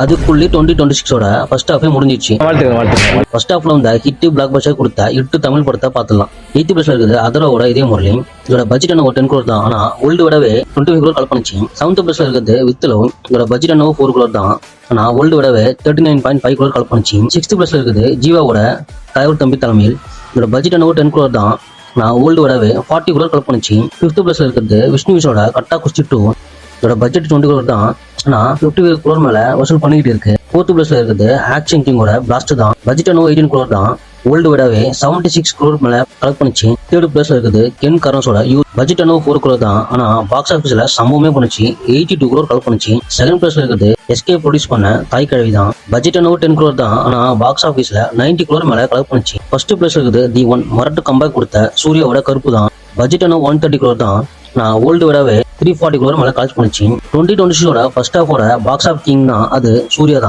அதுக்குள்ளே 2026ஓட ஃபர்ஸ்ட் ஹாஃபே முடிஞ்சிச்சு. ஃபர்ஸ்ட் ஹாஃப்ல வந்து ஹிட் பிளாக் பஸ்டர் கொடுத்த 8 தமிழ் படத்தை பார்த்துலாம். 8th பிளேஸ்ல இருக்குது அதரோட இதே முறையும். இதோட பட்ஜெட் என்ன 10 crore தான். ஆனா ஓல்டு விடவே 25 crore கலெக்ட் பண்ணிச்சு. 7th பிளேஸ்ல இருக்குது வித்லோ. இதோட பட்ஜெட் என்ன 4 crore தான். ஆனா ஓல்டு விடவே 39.5 crore கலெக்ட் பண்ணிச்சு. 6th பிளேஸ்ல இருக்குது ஜீவாவோட தலைவர் தம்பி தலைமையில். இதோட பட்ஜெட் என்ன 10 crore தான். நான் ஓல்டு விடவே 40 crore கலெக்ட் பண்ணிச்சு. 5th பிளேஸ்ல இருக்குது விஷ்ணு விஷோட கட்டா குஸ்தி 2. இதோட பட்ஜெட் 20 crore தான். ஆனா 50 crore மேல வசூல் பண்ணிக்கிட்டு இருக்கு. 4th பிளேஸ்ல இருக்குது ஆக்ஷன் கிங்கோட பிளாஸ்ட் தான். பட்ஜெட் 18 crore தான். ஓல்டு விடவே 76 crore மேல கலெக்ட் பண்ணிச்சு. 3rd பிளேஸ்ல இருக்குது கென் கார்னோஸோட பட்ஜெட் 4 crore தான். ஆனா பாக்ஸ் ஆபீஸ்ல சம்பவமே பண்ணுச்சு. 82 crore கலெக்ட் பண்ணிச்சு. 2nd பிளேஸ்ல இருக்குது எஸ்கே ப்ரொடியூஸ் பண்ண தாய் கழுவி தான். பட்ஜெட் 10 crore தான். ஆனா பாக்ஸ் ஆபீஸ்ல 90 crore மேல கலெக்ட் பண்ணிச்சு. 1st பிளேஸ்ல இருக்குது தி ஒன் மரட்டு கம்பேக் கொடுத்த சூர்யாவோட கருப்பு தான். பட்ஜெட் 130 crore தான். நான் ஓல்டு விடவே 340 crore மேல கலெக்ட் பண்ணிச்சு. 2026ஓட ஃபர்ஸ்ட் ஹாஃபோட பாக்ஸ் ஆஃப் கிங் தான் அது சூர்யா தான்.